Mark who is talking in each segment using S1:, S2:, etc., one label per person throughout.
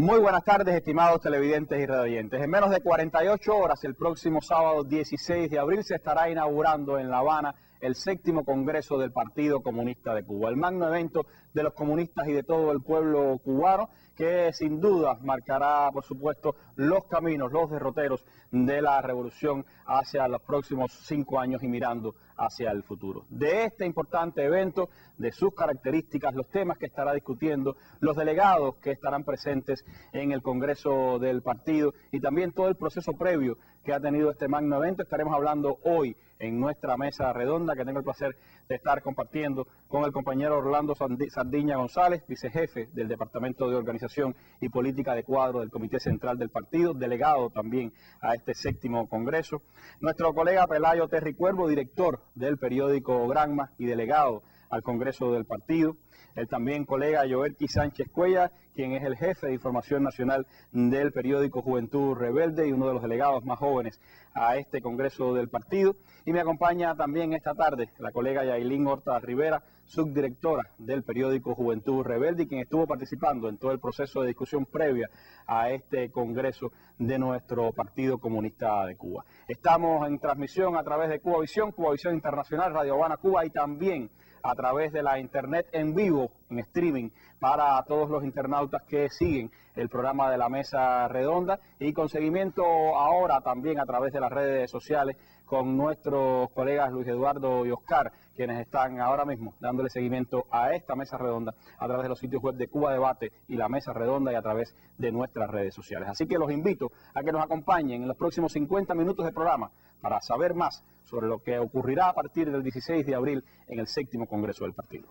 S1: Muy buenas tardes, estimados televidentes y radioyentes. En menos de 48 horas, el próximo sábado 16 de abril, se estará inaugurando en La Habana el 7º Congreso del Partido Comunista de Cuba, el magno evento de los comunistas y de todo el pueblo cubano, que sin duda marcará, por supuesto, los caminos, los derroteros de la revolución hacia los próximos 5 años y mirando hacia el futuro. De este importante evento, de sus características, los temas que estará discutiendo, los delegados que estarán presentes en el Congreso del Partido y también todo el proceso previo que ha tenido este magno evento, estaremos hablando hoy en nuestra mesa redonda, que tengo el placer de estar compartiendo con el compañero Orlando Sardiña González, vicejefe del Departamento de Organización y Política de Cuadro del Comité Central del Partido, delegado también a este 7º Congreso. Nuestro colega Pelayo Terry Cuervo, director del periódico Granma y delegado al Congreso del Partido. El también colega Joelqui Sánchez Cuellar, quien es el jefe de Información Nacional del periódico Juventud Rebelde y uno de los delegados más jóvenes a este Congreso del Partido. Y me acompaña también esta tarde la colega Yailin Horta Rivera, subdirectora del periódico Juventud Rebelde, y quien estuvo participando en todo el proceso de discusión previa a este Congreso de nuestro Partido Comunista de Cuba. Estamos en transmisión a través de Cubavisión Internacional, Radio Habana Cuba, y también a través de la internet en vivo, en streaming, para todos los internautas que siguen el programa de la Mesa Redonda, y con seguimiento ahora también a través de las redes sociales con nuestros colegas Luis Eduardo y Oscar, quienes están ahora mismo dándole seguimiento a esta Mesa Redonda a través de los sitios web de Cuba Debate y la Mesa Redonda y a través de nuestras redes sociales. Así que los invito a que nos acompañen en los próximos 50 minutos de programa para saber más sobre lo que ocurrirá a partir del 16 de abril en el 7º Congreso del Partido.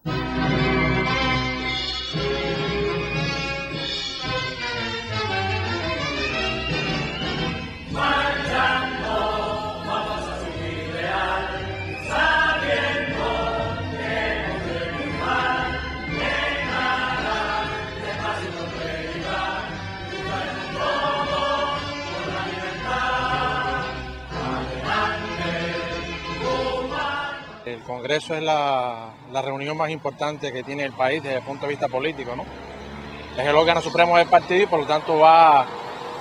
S2: El Congreso es la reunión más importante que tiene el país desde el punto de vista político, ¿no? Es el órgano supremo del partido y por lo tanto va a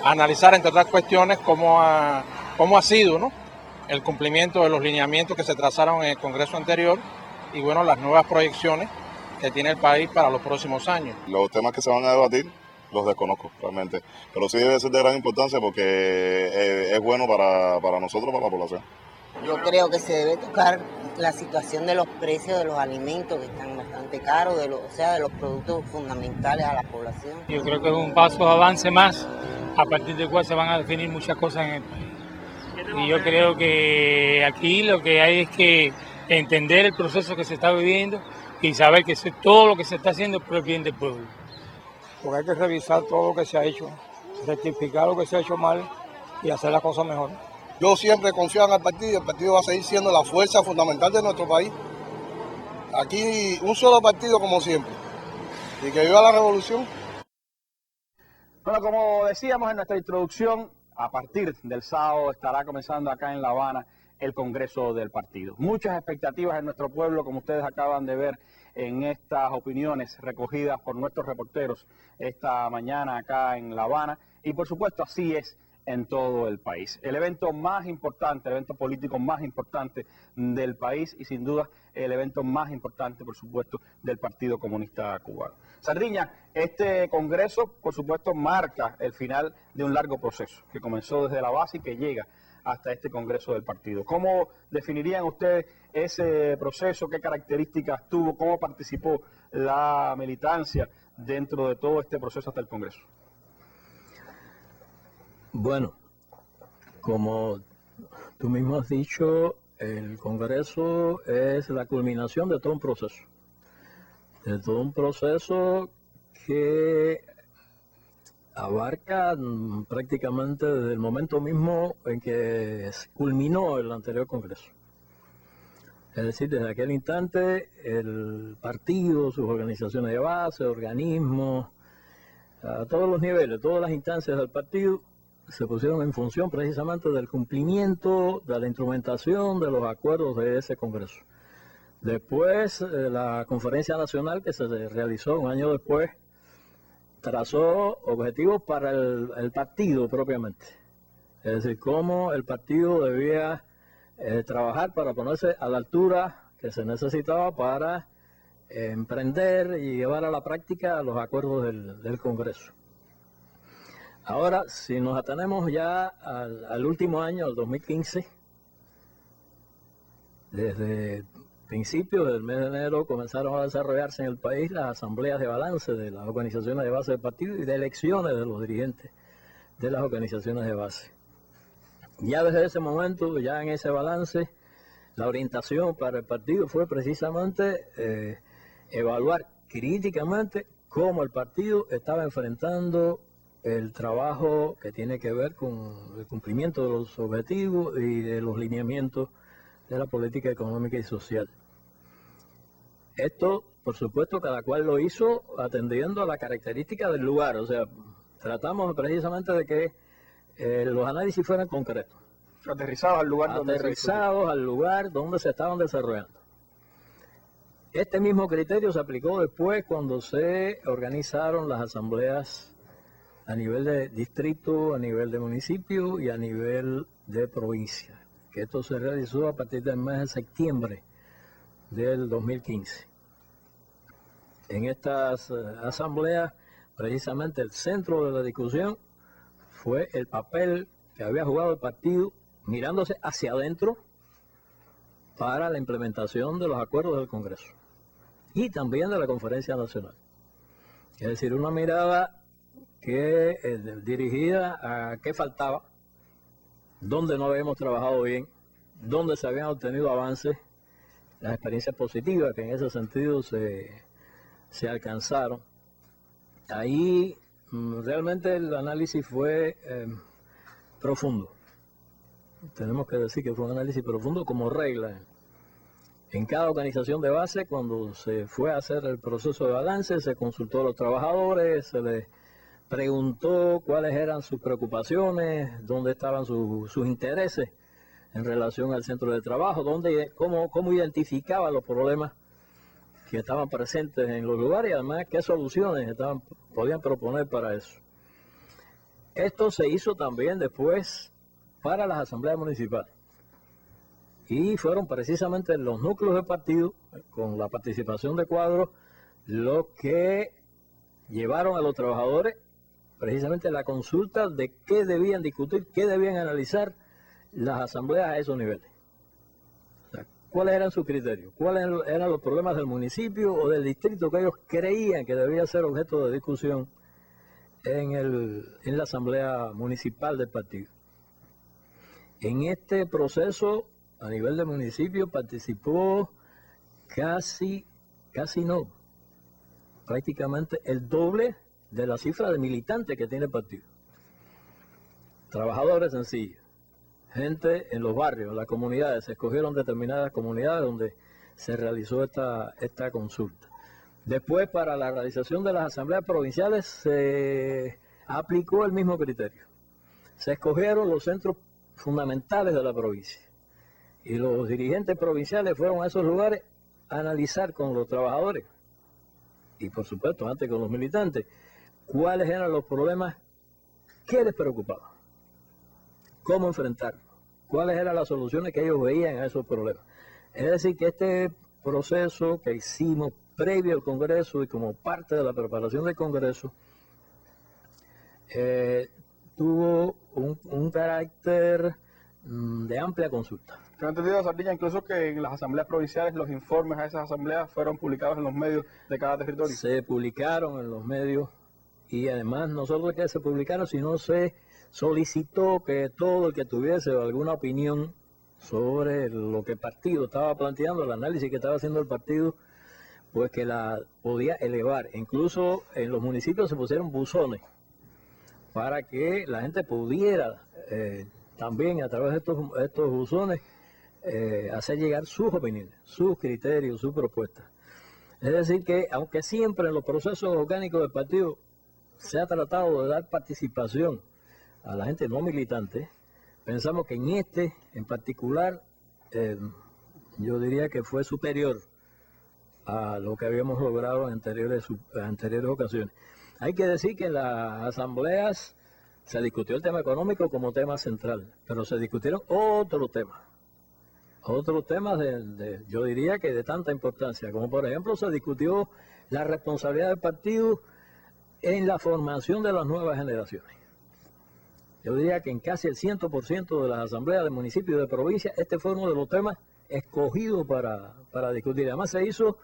S2: analizar, entre otras cuestiones, cómo ha sido, ¿no?, el cumplimiento de los lineamientos que se trazaron en el Congreso anterior y, bueno, las nuevas proyecciones que tiene el país para los próximos años.
S3: Los temas que se van a debatir los desconozco realmente, pero sí debe ser de gran importancia porque es bueno para nosotros, para la población.
S4: Yo creo que se debe tocar la situación de los precios de los alimentos, que están bastante caros, de los productos fundamentales a la población.
S5: Yo creo que es un paso de avance más, a partir del cual se van a definir muchas cosas en el país. Y yo creo que aquí lo que hay es que entender el proceso que se está viviendo y saber que todo lo que se está haciendo es por el bien del pueblo.
S6: Porque hay que revisar todo lo que se ha hecho, rectificar lo que se ha hecho mal y hacer las cosas mejor.
S7: Yo siempre confío en el partido va a seguir siendo la fuerza fundamental de nuestro país. Aquí un solo partido como siempre. Y que viva la revolución.
S1: Bueno, como decíamos en nuestra introducción, a partir del sábado estará comenzando acá en La Habana el Congreso del Partido. Muchas expectativas en nuestro pueblo, como ustedes acaban de ver en estas opiniones recogidas por nuestros reporteros esta mañana acá en La Habana, y por supuesto así es en todo el país. El evento más importante, el evento político más importante del país y sin duda el evento más importante, por supuesto, del Partido Comunista Cubano. Sardiña, este Congreso, por supuesto, marca el final de un largo proceso que comenzó desde la base y que llega hasta este Congreso del Partido. ¿Cómo definirían ustedes ese proceso? ¿Qué características tuvo? ¿Cómo participó la militancia dentro de todo este proceso hasta el Congreso?
S8: Bueno, como tú mismo has dicho, el Congreso es la culminación de todo un proceso. De todo un proceso que abarca prácticamente desde el momento mismo en que culminó el anterior Congreso. Es decir, desde aquel instante el partido, sus organizaciones de base, organismos, a todos los niveles, todas las instancias del partido se pusieron en función precisamente del cumplimiento, de la instrumentación de los acuerdos de ese Congreso. Después, la conferencia nacional que se realizó un año después, trazó objetivos para el partido propiamente. Es decir, cómo el partido debía trabajar para ponerse a la altura que se necesitaba para emprender y llevar a la práctica los acuerdos del Congreso. Ahora, si nos atenemos ya al último año, al 2015, desde principios del mes de enero comenzaron a desarrollarse en el país las asambleas de balance de las organizaciones de base del partido y de elecciones de los dirigentes de las organizaciones de base. Ya desde ese momento, ya en ese balance, la orientación para el partido fue precisamente evaluar críticamente cómo el partido estaba enfrentando el trabajo que tiene que ver con el cumplimiento de los objetivos y de los lineamientos de la política económica y social. Esto, por supuesto, cada cual lo hizo atendiendo a la característica del lugar, o sea, tratamos precisamente de que los análisis fueran concretos.
S1: Aterrizados al lugar
S8: donde se estaban desarrollando. Este mismo criterio se aplicó después cuando se organizaron las asambleas a nivel de distrito, a nivel de municipio y a nivel de provincia, que esto se realizó a partir del mes de septiembre del 2015. En estas asambleas, precisamente el centro de la discusión fue el papel que había jugado el partido mirándose hacia adentro para la implementación de los acuerdos del Congreso y también de la Conferencia Nacional. Es decir, una mirada que dirigida a qué faltaba, dónde no habíamos trabajado bien, dónde se habían obtenido avances, las experiencias positivas que en ese sentido se alcanzaron. Ahí realmente el análisis fue profundo. Tenemos que decir que fue un análisis profundo como regla. En cada organización de base, cuando se fue a hacer el proceso de balance, se consultó a los trabajadores, se les preguntó cuáles eran sus preocupaciones, dónde estaban sus intereses en relación al centro de trabajo, cómo identificaba los problemas que estaban presentes en los lugares y además qué soluciones podían proponer para eso. Esto se hizo también después para las asambleas municipales. Y fueron precisamente los núcleos de partido, con la participación de cuadros, los que llevaron a los trabajadores precisamente la consulta de qué debían discutir, qué debían analizar las asambleas a esos niveles. O sea, ¿cuáles eran sus criterios? ¿Cuáles eran los problemas del municipio o del distrito que ellos creían que debía ser objeto de discusión en la asamblea municipal del partido? En este proceso, a nivel de municipio, participó prácticamente el doble de la cifra de militantes que tiene el partido. Trabajadores sencillos, gente en los barrios, en las comunidades, se escogieron determinadas comunidades donde se realizó esta consulta. Después, para la realización de las asambleas provinciales, se aplicó el mismo criterio. Se escogieron los centros fundamentales de la provincia y los dirigentes provinciales fueron a esos lugares a analizar con los trabajadores y por supuesto antes con los militantes cuáles eran los problemas que les preocupaban, cómo enfrentarlos, cuáles eran las soluciones que ellos veían a esos problemas. Es decir, que este proceso que hicimos previo al Congreso y como parte de la preparación del Congreso tuvo un carácter de amplia consulta.
S1: Tengo entendido, Sardinha, incluso que en las asambleas provinciales los informes a esas asambleas fueron publicados en los medios de cada territorio.
S8: Se publicaron en los medios y además no solo que se publicaron, sino se solicitó que todo el que tuviese alguna opinión sobre lo que el partido estaba planteando, el análisis que estaba haciendo el partido, pues que la podía elevar. Incluso en los municipios se pusieron buzones para que la gente pudiera también a través de estos buzones hacer llegar sus opiniones, sus criterios, sus propuestas. Es decir que, aunque siempre en los procesos orgánicos del partido se ha tratado de dar participación a la gente no militante, pensamos que en este en particular yo diría que fue superior a lo que habíamos logrado en anteriores ocasiones. Hay que decir que en las asambleas se discutió el tema económico como tema central, pero se discutieron otros temas yo diría que de tanta importancia, como por ejemplo se discutió la responsabilidad del partido en la formación de las nuevas generaciones. Yo diría que en casi el 100% de las asambleas de municipios y de provincias, este fue uno de los temas escogidos para discutir. Además se hizo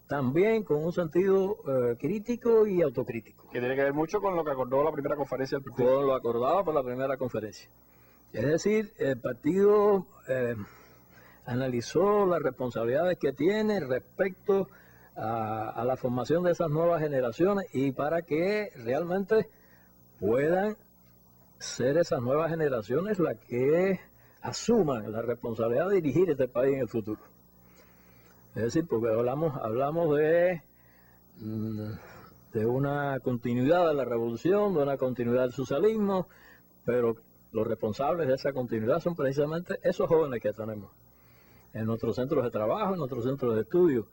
S8: también con un sentido crítico y autocrítico.
S1: Que tiene que ver mucho con lo que acordó la primera conferencia del partido.
S8: Con lo acordado por la primera conferencia. Es decir, el partido analizó las responsabilidades que tiene respecto a la formación de esas nuevas generaciones y para que realmente puedan ser esas nuevas generaciones las que asuman la responsabilidad de dirigir este país en el futuro. Es decir, porque hablamos de una continuidad de la revolución, de una continuidad del socialismo, pero los responsables de esa continuidad son precisamente esos jóvenes que tenemos en nuestros centros de trabajo, en nuestros centros de estudio.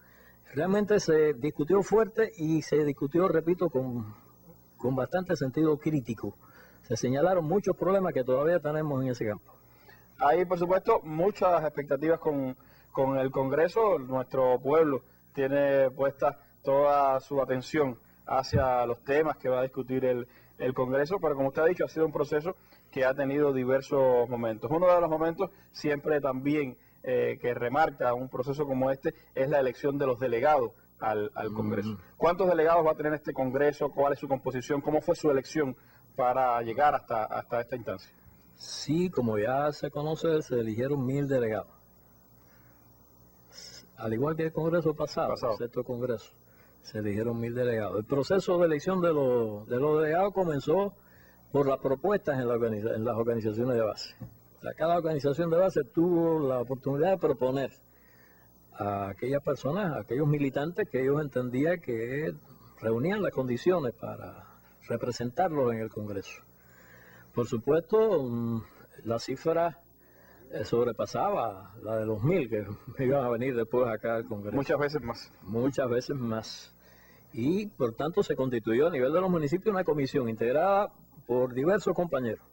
S8: Realmente se discutió fuerte y se discutió, repito, con bastante sentido crítico. Se señalaron muchos problemas que todavía tenemos en ese campo.
S1: Hay, por supuesto, muchas expectativas con el Congreso. Nuestro pueblo tiene puesta toda su atención hacia los temas que va a discutir el Congreso, pero como usted ha dicho, ha sido un proceso que ha tenido diversos momentos. Uno de los momentos siempre también que remarca un proceso como este es la elección de los delegados al Congreso. ¿Cuántos delegados va a tener este Congreso? ¿Cuál es su composición? ¿Cómo fue su elección para llegar hasta esta instancia?
S8: Sí, como ya se conoce, se eligieron 1000 delegados. Al igual que el Congreso pasado. El sexto Congreso, se eligieron 1000 delegados. El proceso de elección de los delegados comenzó por las propuestas en las organizaciones de base. O sea, cada organización de base tuvo la oportunidad de proponer a aquellas personas, a aquellos militantes que ellos entendían que reunían las condiciones para representarlos en el Congreso. Por supuesto, la cifra sobrepasaba la de los 1000 que iban a venir después acá al Congreso.
S1: Muchas veces más.
S8: Muchas veces más. Y por tanto se constituyó a nivel de los municipios una comisión integrada por diversos compañeros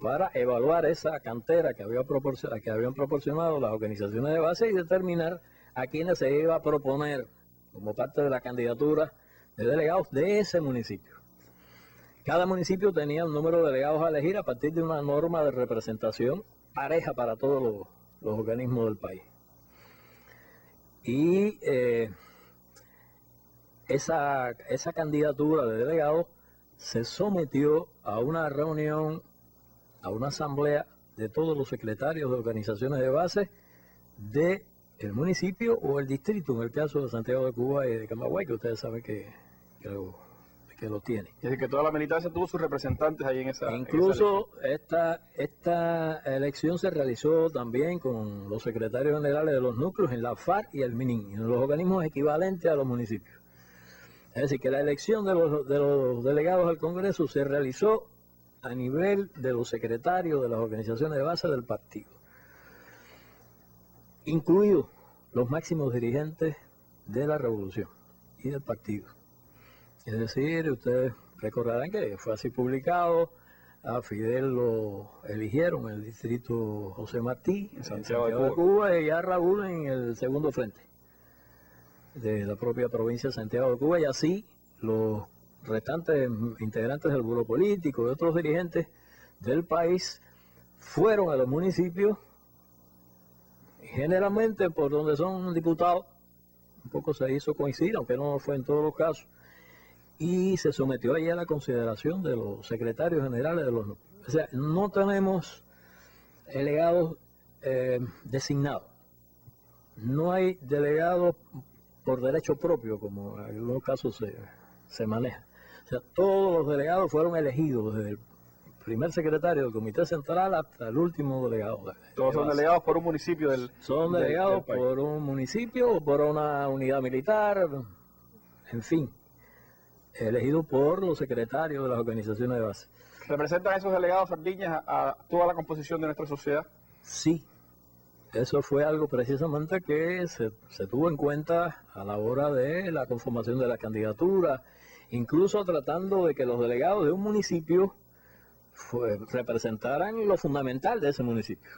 S8: para evaluar esa cantera que habían proporcionado las organizaciones de base y determinar a quienes se iba a proponer como parte de la candidatura de delegados de ese municipio. Cada municipio tenía un número de delegados a elegir a partir de una norma de representación pareja para todos los organismos del país. Y esa candidatura de delegados se sometió a una reunión, a una asamblea de todos los secretarios de organizaciones de base del municipio o el distrito, en el caso de Santiago de Cuba y de Camagüey, que ustedes saben que lo tiene.
S1: Es decir, que toda la militancia tuvo sus representantes ahí en esa.
S8: Incluso esta elección se realizó también con los secretarios generales de los núcleos en la FARC y el MININ, en los organismos equivalentes a los municipios. Es decir, que la elección de los delegados al Congreso se realizó a nivel de los secretarios de las organizaciones de base del partido, incluidos los máximos dirigentes de la revolución y del partido. Es decir, ustedes recordarán que fue así publicado, a Fidel lo eligieron en el distrito José Martí, en Santiago de Cuba, y a Raúl en el segundo frente de la propia provincia de Santiago de Cuba, y así los restantes integrantes del Buró Político y otros dirigentes del país fueron a los municipios, generalmente por donde son diputados, un poco se hizo coincidir, aunque no fue en todos los casos, y se sometió ahí a la consideración de los secretarios generales de los núcleos. O sea, no tenemos delegados designados, no hay delegados por derecho propio, como en algunos casos se maneja. O sea, todos los delegados fueron elegidos desde el primer secretario del Comité Central hasta el último delegado.
S1: Todos son delegados por un municipio
S8: Son delegados por un municipio o por una unidad militar, en fin, elegidos por los secretarios de las organizaciones de base.
S1: ¿Representan esos delegados Sardiñas a toda la composición de nuestra sociedad?
S8: Sí. Eso fue algo precisamente que se tuvo en cuenta a la hora de la conformación de la candidatura incluso tratando de que los delegados de un municipio representaran lo fundamental de ese municipio.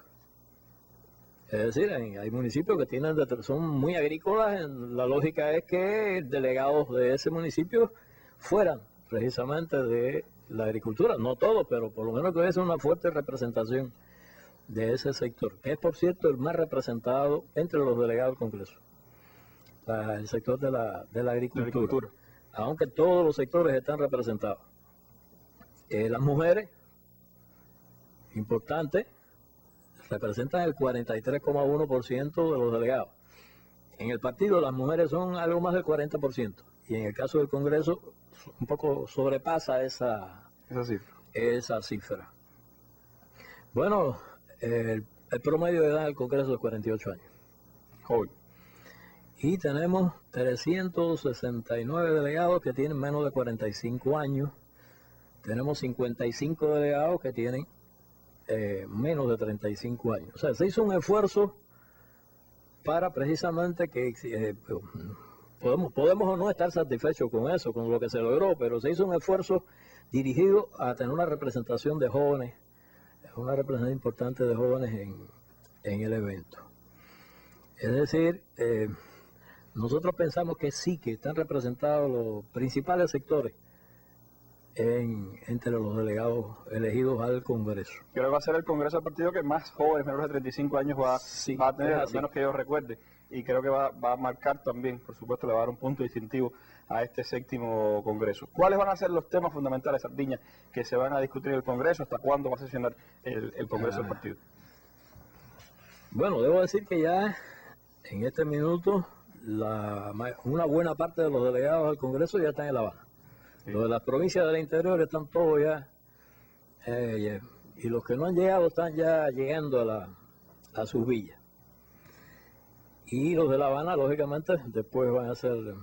S8: Es decir, hay municipios que son muy agrícolas, la lógica es que delegados de ese municipio fueran precisamente de la agricultura, no todos, pero por lo menos que hubiese una fuerte representación de ese sector, que es por cierto el más representado entre los delegados del Congreso, el sector de la agricultura, aunque todos los sectores están representados. Las mujeres, importante, representan el 43,1% de los delegados. En el partido las mujeres son algo más del 40% y en el caso del Congreso un poco sobrepasa esa cifra. Bueno, el promedio de edad del Congreso es 48 años, joven. Y tenemos 369 delegados que tienen menos de 45 años. Tenemos 55 delegados que tienen menos de 35 años. O sea, se hizo un esfuerzo para precisamente que podemos o no estar satisfechos con eso, con lo que se logró, pero se hizo un esfuerzo dirigido a tener una representación de jóvenes, una representación importante de jóvenes en el evento. Es decir, nosotros pensamos que sí, que están representados los principales sectores entre los delegados elegidos al Congreso.
S1: Creo que va a ser el Congreso del partido que más jóvenes, menores de 35 años, va a tener, al menos que yo recuerde. Y creo que va a marcar también, por supuesto, le va a dar un punto distintivo a este séptimo Congreso. ¿Cuáles van a ser los temas fundamentales, Sardiña, que se van a discutir en el Congreso? ¿Hasta cuándo va a sesionar el Congreso del partido?
S8: Bueno, debo decir que ya en este minuto una buena parte de los delegados del Congreso ya están en La Habana. Los de las provincias del interior están todos ya, y los que no han llegado están ya llegando a sus villas. Y los de La Habana, lógicamente, después van a ser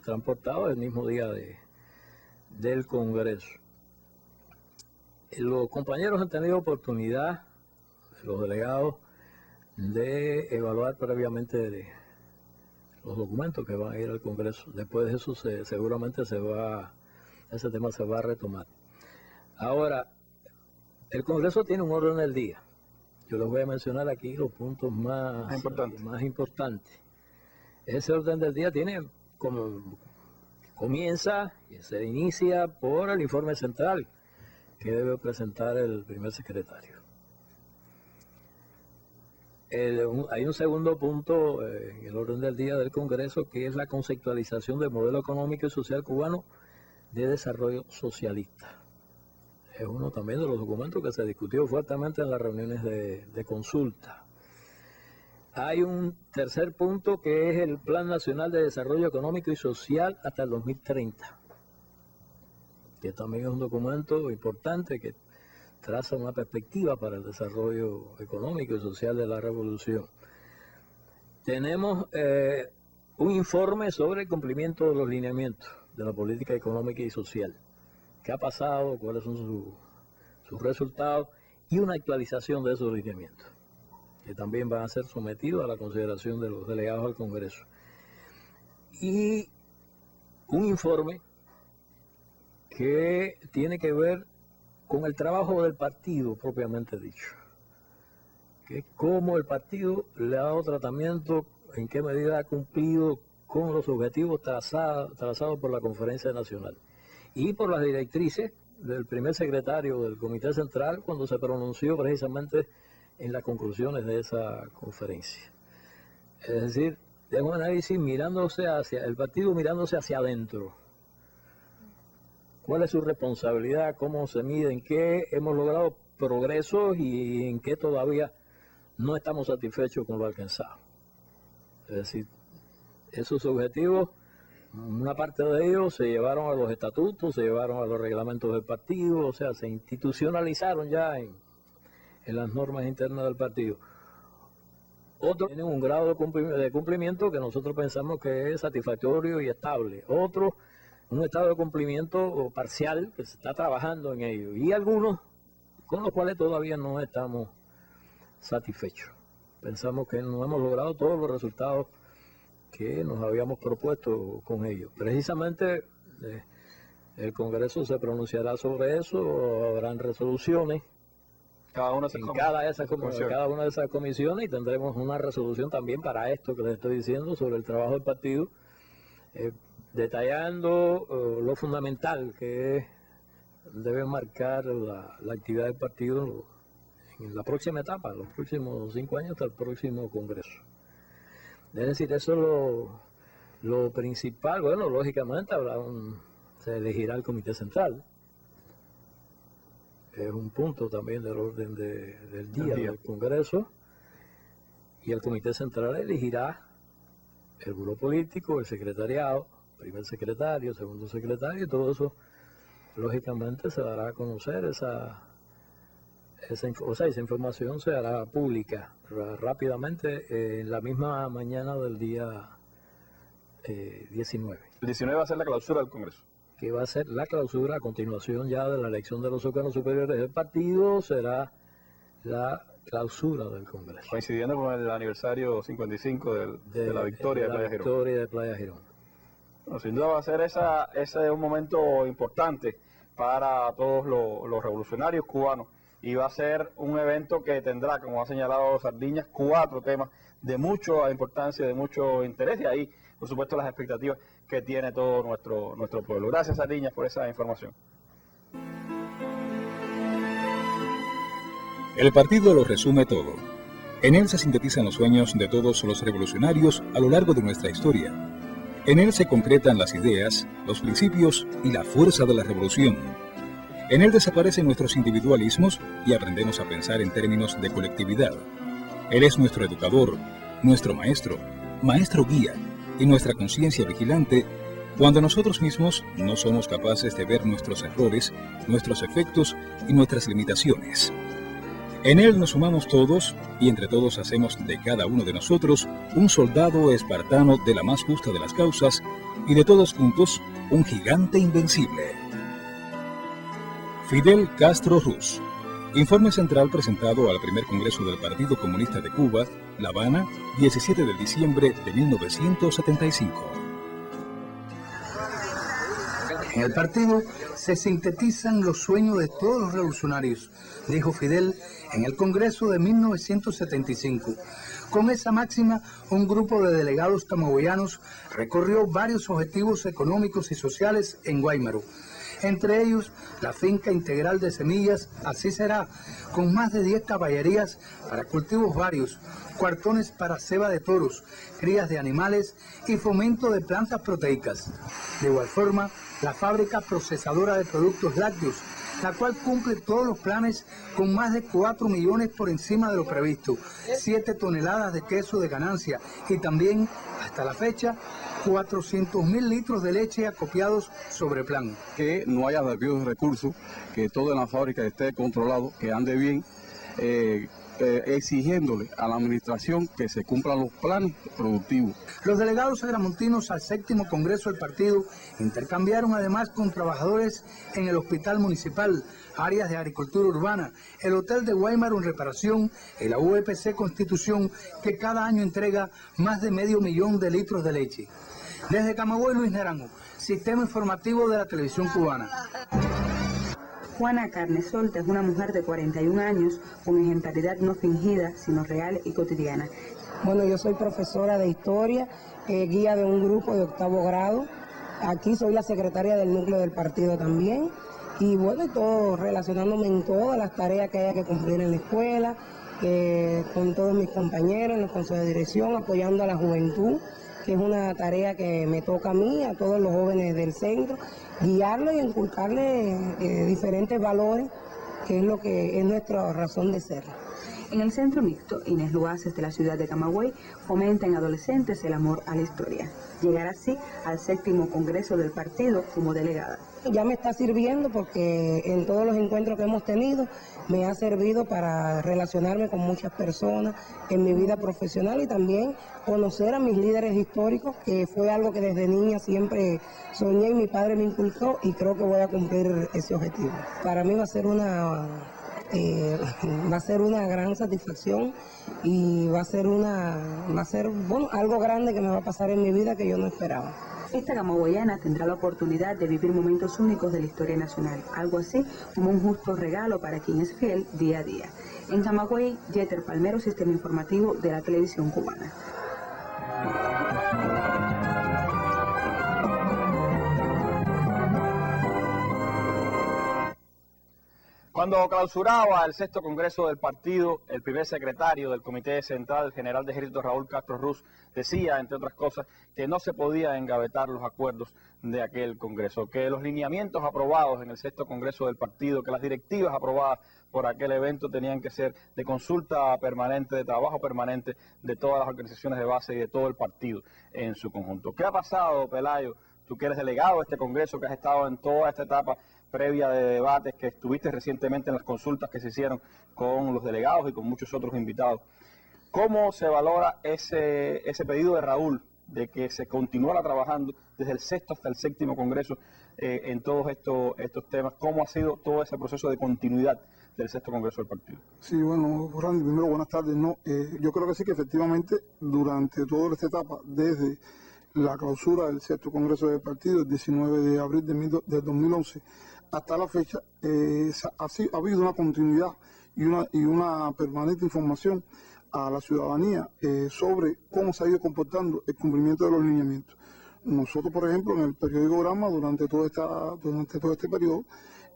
S8: transportados el mismo día del Congreso. Los compañeros han tenido oportunidad, los delegados, de evaluar previamente los documentos que van a ir al Congreso. Después de eso seguramente ese tema se va a retomar. Ahora, el Congreso tiene un orden del día. Yo les voy a mencionar aquí los puntos más importantes. Ese orden del día comienza y se inicia por el informe central que debe presentar el primer secretario. Hay un segundo punto en el orden del día del Congreso, que es la conceptualización del modelo económico y social cubano de desarrollo socialista. Es uno también de los documentos que se discutió fuertemente en las reuniones de consulta. Hay un tercer punto que es el Plan Nacional de Desarrollo Económico y Social hasta el 2030, que también es un documento importante que traza una perspectiva para el desarrollo económico y social de la revolución. Tenemos un informe sobre el cumplimiento de los lineamientos de la política económica y social. ¿Qué ha pasado? ¿Cuáles son sus resultados? Y una actualización de esos lineamientos, que también van a ser sometidos a la consideración de los delegados al Congreso. Y un informe que tiene que ver con el trabajo del partido propiamente dicho, que es cómo el partido le ha dado tratamiento, en qué medida ha cumplido con los objetivos trazados por la Conferencia Nacional y por las directrices del primer secretario del Comité Central cuando se pronunció precisamente en las conclusiones de esa conferencia. Es decir, es un análisis el partido mirándose hacia adentro. ¿Cuál es su responsabilidad? ¿Cómo se mide? ¿En qué hemos logrado progresos y en qué todavía no estamos satisfechos con lo alcanzado? Es decir, esos objetivos, una parte de ellos se llevaron a los estatutos, se llevaron a los reglamentos del partido, o sea, se institucionalizaron ya en las normas internas del partido. Otros tienen un grado de cumplimiento que nosotros pensamos que es satisfactorio y estable. Otros, un estado de cumplimiento parcial que se está trabajando en ello. Y algunos con los cuales todavía no estamos satisfechos. Pensamos que no hemos logrado todos los resultados que nos habíamos propuesto con ellos. Precisamente El Congreso se pronunciará sobre eso, habrán resoluciones
S1: Cada una
S8: en cada una de esas comisiones y tendremos una resolución también para esto que les estoy diciendo sobre el trabajo del partido, detallando lo fundamental que debe marcar la actividad del partido en la próxima etapa, en los próximos 5 años hasta el próximo Congreso. Es decir, eso es lo principal. Bueno, lógicamente se elegirá el Comité Central. Es un punto también del orden del día del Congreso. Y el Comité Central elegirá el buró político, el secretariado, primer secretario, segundo secretario, y todo eso, lógicamente, se dará a conocer. Esa información se hará pública rápidamente en la misma mañana del día 19.
S1: El 19 va a ser la clausura del Congreso.
S8: Que va a ser la clausura a continuación ya de la elección de los órganos superiores del partido, será la clausura del Congreso.
S1: Coincidiendo con el aniversario 55 de la victoria
S8: de Playa Girón.
S1: Bueno, sin duda va a ser ese un momento importante para todos los revolucionarios cubanos. Y va a ser un evento que tendrá, como ha señalado Sardiñas, 4 temas de mucha importancia, de mucho interés, y ahí, por supuesto, las expectativas que tiene todo nuestro pueblo. Gracias, Sardiñas, por esa información.
S9: El partido lo resume todo. En él se sintetizan los sueños de todos los revolucionarios a lo largo de nuestra historia. En él se concretan las ideas, los principios y la fuerza de la revolución. En él desaparecen nuestros individualismos y aprendemos a pensar en términos de colectividad. Él es nuestro educador, nuestro maestro guía y nuestra conciencia vigilante cuando nosotros mismos no somos capaces de ver nuestros errores, nuestros efectos y nuestras limitaciones. En él nos sumamos todos y entre todos hacemos de cada uno de nosotros un soldado espartano de la más justa de las causas y de todos juntos un gigante invencible. Fidel Castro Ruz. Informe central presentado al primer Congreso del Partido Comunista de Cuba, La Habana, 17 de diciembre de 1975.
S10: En el partido se sintetizan los sueños de todos los revolucionarios, dijo Fidel en el Congreso de 1975. Con esa máxima, un grupo de delegados camagüeyanos recorrió varios objetivos económicos y sociales en Guaymaro. Entre ellos, la finca integral de semillas, Así Será, con más de 10 caballerías para cultivos varios, cuartones para ceba de toros, crías de animales y fomento de plantas proteicas. De igual forma, la fábrica procesadora de productos lácteos, la cual cumple todos los planes con más de 4 millones por encima de lo previsto, 7 toneladas de queso de ganancia y también, hasta la fecha, 400.000 litros de leche acopiados sobre plan.
S11: Que no haya desvíos de recursos, que todo en la fábrica esté controlado, que ande bien, exigiéndole a la administración que se cumplan los planes productivos.
S10: Los delegados agramontinos al 7º Congreso del partido intercambiaron además con trabajadores en el Hospital Municipal, áreas de agricultura urbana, el Hotel de Guaymaro en reparación y la UPC Constitución, que cada año entrega más de 500.000 de litros de leche. Desde Camagüey, Luis Naranjo, Sistema Informativo de la Televisión Cubana.
S12: Juana Carnesolta es una mujer de 41 años con ejemplaridad no fingida, sino real y cotidiana.
S13: Bueno, yo soy profesora de historia, guía de un grupo de 8º grado. Aquí soy la secretaria del núcleo del partido también. Y bueno, todo relacionándome en todas las tareas que haya que cumplir en la escuela, con todos mis compañeros en el consejo de dirección, apoyando a la juventud, que es una tarea que me toca a mí, a todos los jóvenes del centro, guiarlos y inculcarles diferentes valores, que es lo que es nuestra razón de ser.
S12: En el centro mixto, Inés Luaces de la ciudad de Camagüey fomenta en adolescentes el amor a la historia. Llegar así al 7º Congreso del partido como delegada.
S13: Ya me está sirviendo porque en todos los encuentros que hemos tenido me ha servido para relacionarme con muchas personas en mi vida profesional y también conocer a mis líderes históricos, que fue algo que desde niña siempre soñé y mi padre me inculcó y creo que voy a cumplir ese objetivo. Para mí va a ser una gran satisfacción y va a ser bueno, algo grande que me va a pasar en mi vida que yo no esperaba.
S12: Esta camagüeyana tendrá la oportunidad de vivir momentos únicos de la historia nacional, algo así como un justo regalo para quien es fiel día a día. En Camagüey, Yeter Palmero, Sistema Informativo de la Televisión Cubana.
S1: Cuando clausuraba el 6º Congreso del partido, el primer secretario del Comité Central, el general de Ejército Raúl Castro Ruz, decía, entre otras cosas, que no se podía engavetar los acuerdos de aquel Congreso, que los lineamientos aprobados en el 6º Congreso del partido, que las directivas aprobadas por aquel evento tenían que ser de consulta permanente, de trabajo permanente de todas las organizaciones de base y de todo el partido en su conjunto. ¿Qué ha pasado, Pelayo? Tú que eres delegado de este Congreso, que has estado en toda esta etapa previa de debates, que estuviste recientemente en las consultas que se hicieron con los delegados y con muchos otros invitados. ¿Cómo se valora ese pedido de Raúl de que se continuara trabajando desde el 6º hasta el 7º Congreso en todos estos temas? ¿Cómo ha sido todo ese proceso de continuidad del 6º Congreso del partido?
S14: Sí, bueno, Randy, primero buenas tardes. Yo creo que sí, que efectivamente durante toda esta etapa, desde la clausura del 6º Congreso del partido, el 19 de abril de 2011, hasta la fecha, ha habido una continuidad y una permanente información a la ciudadanía sobre cómo se ha ido comportando el cumplimiento de los lineamientos. Nosotros, por ejemplo, en el periódico Granma, durante todo este periodo,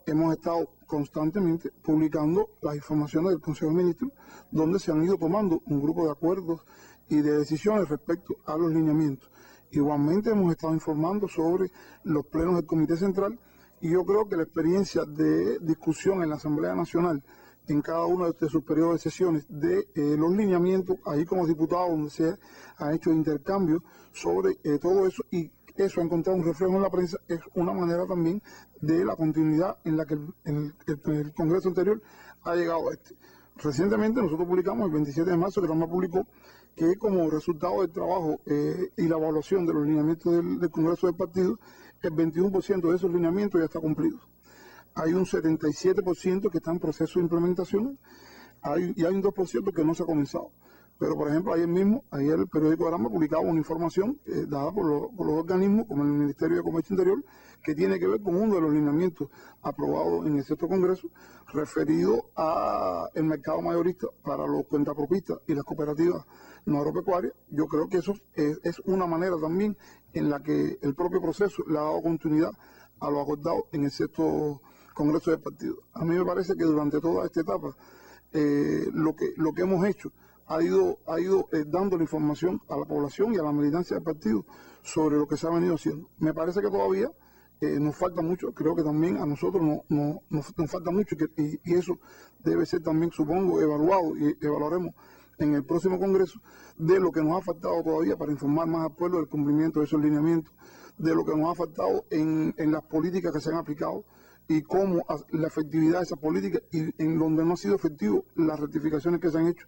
S14: hemos estado constantemente publicando las informaciones del Consejo de Ministros, donde se han ido tomando un grupo de acuerdos y de decisiones respecto a los lineamientos. Igualmente hemos estado informando sobre los plenos del Comité Central, y yo creo que la experiencia de discusión en la Asamblea Nacional, en cada uno de sus periodos de sesiones, de los lineamientos, ahí como diputados, donde se ha hecho intercambio sobre todo eso, y eso ha encontrado un reflejo en la prensa, es una manera también de la continuidad en la que el Congreso anterior ha llegado a este. Recientemente nosotros publicamos el 27 de marzo, que Rama publicó, que como resultado del trabajo y la evaluación de los lineamientos del Congreso del partido, el 21% de esos lineamientos ya está cumplido. Hay un 77% que está en proceso de implementación y hay un 2% que no se ha comenzado. Pero, por ejemplo, ayer el periódico Granma publicaba una información dada por los organismos, como el Ministerio de Comercio Interior, que tiene que ver con uno de los lineamientos aprobados en el 6º Congreso, referido al mercado mayorista para los cuentapropistas y las cooperativas no agropecuarias. Yo creo que eso es una manera también en la que el propio proceso le ha dado continuidad a lo acordado en el 6º Congreso del partido. A mí me parece que durante toda esta etapa lo que hemos hecho ha ido dando la información a la población y a la militancia del partido sobre lo que se ha venido haciendo. Me parece que todavía nos falta mucho, creo que también a nosotros nos falta mucho, y eso debe ser también, supongo, evaluado, y evaluaremos en el próximo Congreso, de lo que nos ha faltado todavía para informar más al pueblo del cumplimiento de esos lineamientos, de lo que nos ha faltado en las políticas que se han aplicado y cómo la efectividad de esas políticas, y en donde no ha sido efectivo las rectificaciones que se han hecho.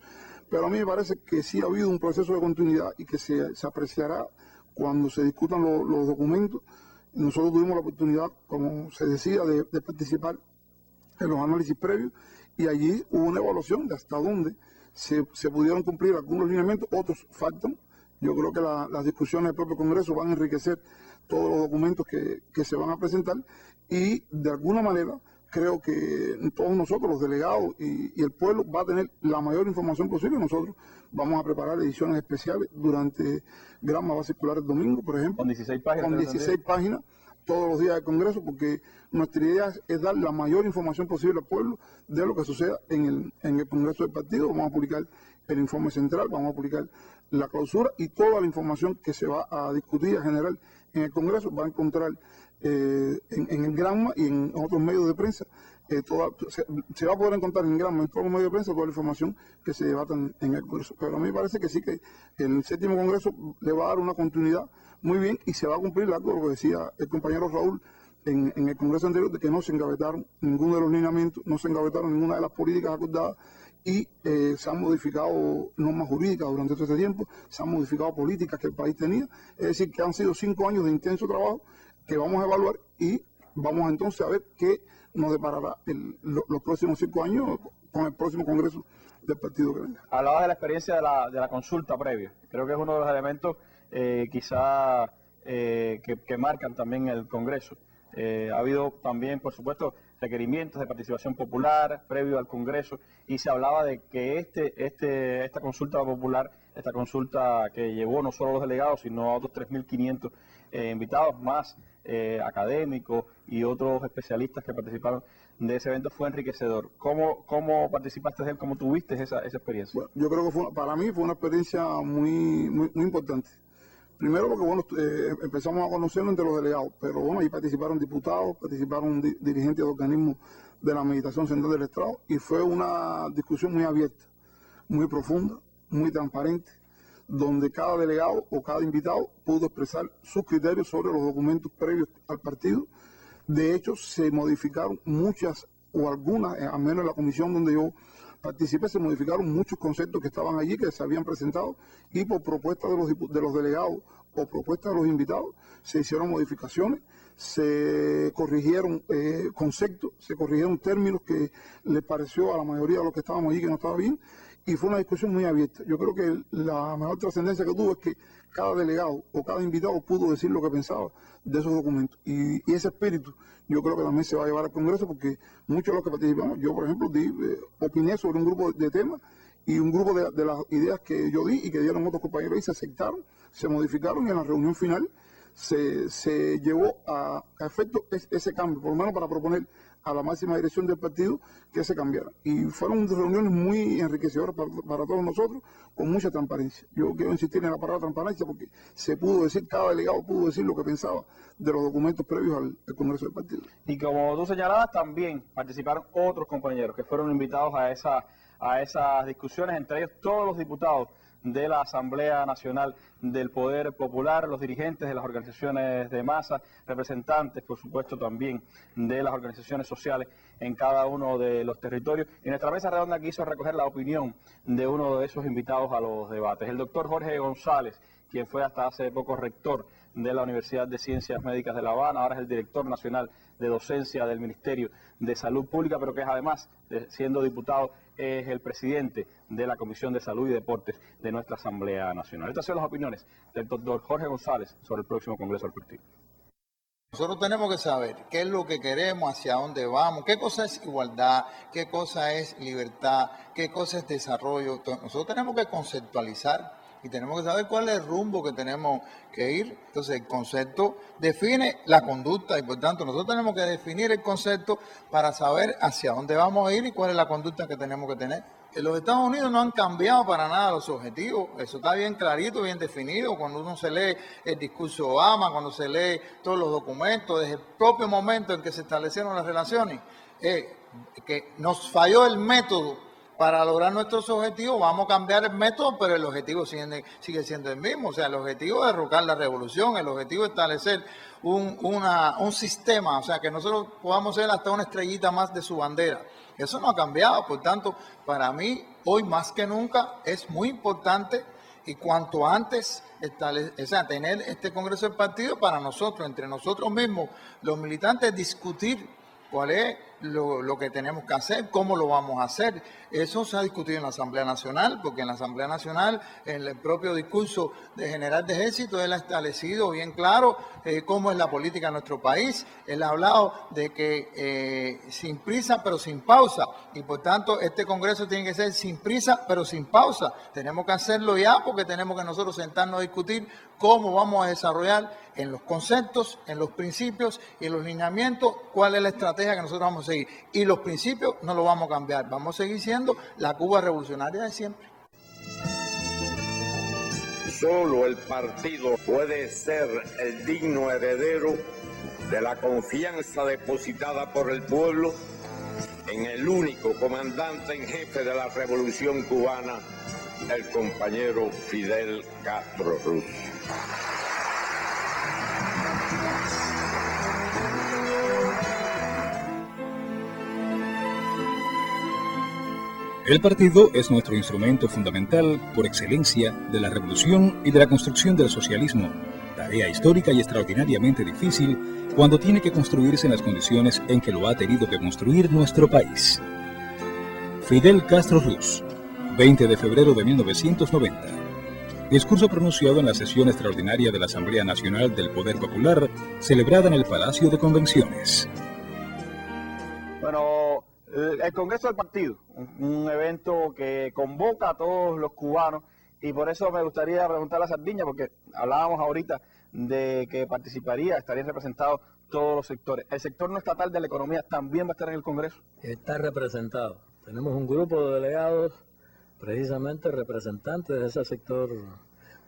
S14: Pero a mí me parece que sí ha habido un proceso de continuidad y que se apreciará cuando se discutan los documentos. Nosotros tuvimos la oportunidad, como se decía, de participar en los análisis previos, y allí hubo una evaluación de hasta dónde se pudieron cumplir algunos lineamientos, otros faltan. Yo creo que las discusiones del propio Congreso van a enriquecer todos los documentos que se van a presentar, y de alguna manera creo que todos nosotros, los delegados y el pueblo, va a tener la mayor información posible. Nosotros vamos a preparar ediciones especiales durante Granma, va a circular el domingo, por ejemplo.
S1: Con 16 páginas.
S14: Con 16 páginas todos los días del Congreso, porque nuestra idea es dar la mayor información posible al pueblo de lo que suceda en el Congreso del partido. Vamos a publicar el informe central, vamos a publicar la clausura, y toda la información que se va a discutir, a generar en el Congreso, va a encontrar en el Granma y en otros medios de prensa. Se va a poder encontrar en Granma, en todos los medios de prensa, toda la información que se debatan en el Congreso. Pero a mí me parece que sí, que el 7º Congreso le va a dar una continuidad muy bien, y se va a cumplir algo, lo que decía el compañero Raúl en el Congreso anterior, de que no se engavetaron ninguno de los lineamientos, no se engavetaron ninguna de las políticas acordadas, y se han modificado normas jurídicas durante todo este tiempo, se han modificado políticas que el país tenía. Es decir, que han sido 5 años de intenso trabajo que vamos a evaluar, y vamos entonces a ver qué nos deparará los próximos 5 años con el próximo Congreso del partido que venga.
S1: Hablaba de la experiencia de la consulta previa. Creo que es uno de los elementos quizá que marcan también el Congreso. Ha habido también, por supuesto, requerimientos de participación popular previo al Congreso, y se hablaba de que esta consulta popular, esta consulta que llevó no solo a los delegados, sino a otros 3.500 invitados más, académicos y otros especialistas que participaron de ese evento, fue enriquecedor. ¿Cómo participaste de él? ¿Cómo tuviste esa experiencia?
S14: Bueno, yo creo que para mí fue una experiencia muy importante. Primero porque, bueno, empezamos a conocerlo entre los delegados, pero bueno, ahí participaron diputados, participaron dirigentes de organismos de la Meditación Central del Estado, y fue una discusión muy abierta, muy profunda, muy transparente, donde cada delegado o cada invitado pudo expresar sus criterios sobre los documentos previos al partido. De hecho, se modificaron muchas o algunas, al menos en la comisión donde yo participé, se modificaron muchos conceptos que estaban allí, que se habían presentado, y por propuesta de los delegados o propuesta de los invitados se hicieron modificaciones, se corrigieron conceptos, se corrigieron términos que les pareció a la mayoría de los que estábamos allí que no estaba bien, y fue una discusión muy abierta. Yo creo que la mejor trascendencia que tuvo es que cada delegado o cada invitado pudo decir lo que pensaba de esos documentos, y ese espíritu yo creo que también se va a llevar al Congreso, porque muchos de los que participamos, yo por ejemplo opiné sobre un grupo de temas, y un grupo de las ideas que yo di y que dieron otros compañeros y se aceptaron, se modificaron, y en la reunión final se llevó a efecto ese cambio, por lo menos para proponer a la máxima dirección del partido que se cambiara. Y fueron reuniones muy enriquecedoras para todos nosotros, con mucha transparencia. Yo quiero insistir en la palabra transparencia porque se pudo decir, cada delegado pudo decir lo que pensaba de los documentos previos al Congreso del partido.
S1: Y como tú señalabas, también participaron otros compañeros que fueron invitados a esas discusiones, entre ellos todos los diputados de la Asamblea Nacional del Poder Popular, los dirigentes de las organizaciones de masa, representantes, por supuesto, también de las organizaciones sociales en cada uno de los territorios. Y nuestra mesa redonda quiso recoger la opinión de uno de esos invitados a los debates, el doctor Jorge González, quien fue hasta hace poco rector de la Universidad de Ciencias Médicas de La Habana, ahora es el director nacional de docencia del Ministerio de Salud Pública, pero que es, además, siendo diputado, es el presidente de la Comisión de Salud y Deportes de nuestra Asamblea Nacional. Estas son las opiniones del doctor Jorge González sobre el próximo Congreso del Partido.
S15: Nosotros tenemos que saber qué es lo que queremos, hacia dónde vamos, qué cosa es igualdad, qué cosa es libertad, qué cosa es desarrollo. Nosotros tenemos que conceptualizar y tenemos que saber cuál es el rumbo que tenemos que ir. Entonces el concepto define la conducta y por tanto nosotros tenemos que definir el concepto para saber hacia dónde vamos a ir y cuál es la conducta que tenemos que tener. En los Estados Unidos no han cambiado para nada los objetivos, eso está bien clarito, bien definido. Cuando uno se lee el discurso de Obama, cuando se lee todos los documentos, desde el propio momento en que se establecieron las relaciones, que nos falló el método para lograr nuestros objetivos, vamos a cambiar el método, pero el objetivo sigue siendo el mismo. O sea, el objetivo es derrocar la revolución, el objetivo es establecer un sistema, o sea, que nosotros podamos ser hasta una estrellita más de su bandera. Eso no ha cambiado, por tanto, para mí, hoy más que nunca, es muy importante y cuanto antes tener este Congreso del Partido para nosotros, entre nosotros mismos, los militantes, discutir cuál es lo que tenemos que hacer, cómo lo vamos a hacer. Eso se ha discutido en la Asamblea Nacional, porque en la Asamblea Nacional, en el propio discurso de General de Ejército, él ha establecido bien claro cómo es la política en nuestro país. Él ha hablado de que sin prisa pero sin pausa, y por tanto este Congreso tiene que ser sin prisa pero sin pausa. Tenemos que hacerlo ya, porque tenemos que nosotros sentarnos a discutir cómo vamos a desarrollar en los conceptos, en los principios y en los lineamientos, cuál es la estrategia que nosotros vamos a seguir. Y los principios no los vamos a cambiar, vamos a seguir siendo la Cuba revolucionaria de siempre.
S16: Solo el partido puede ser el digno heredero de la confianza depositada por el pueblo en el único comandante en jefe de la revolución cubana, el compañero Fidel Castro Ruz.
S9: El partido es nuestro instrumento fundamental por excelencia de la revolución y de la construcción del socialismo, tarea histórica y extraordinariamente difícil cuando tiene que construirse en las condiciones en que lo ha tenido que construir nuestro país. Fidel Castro Ruz, 20 de febrero de 1990. discurso pronunciado en la sesión extraordinaria de la Asamblea Nacional del Poder Popular, celebrada en el Palacio de Convenciones.
S1: Bueno, el Congreso del Partido, un evento que convoca a todos los cubanos, y por eso me gustaría preguntarle a Sardiña, porque hablábamos ahorita de que estarían representados todos los sectores. ¿El sector no estatal de la economía también va a estar en el Congreso?
S8: Está representado. Tenemos un grupo de delegados, precisamente representantes de ese sector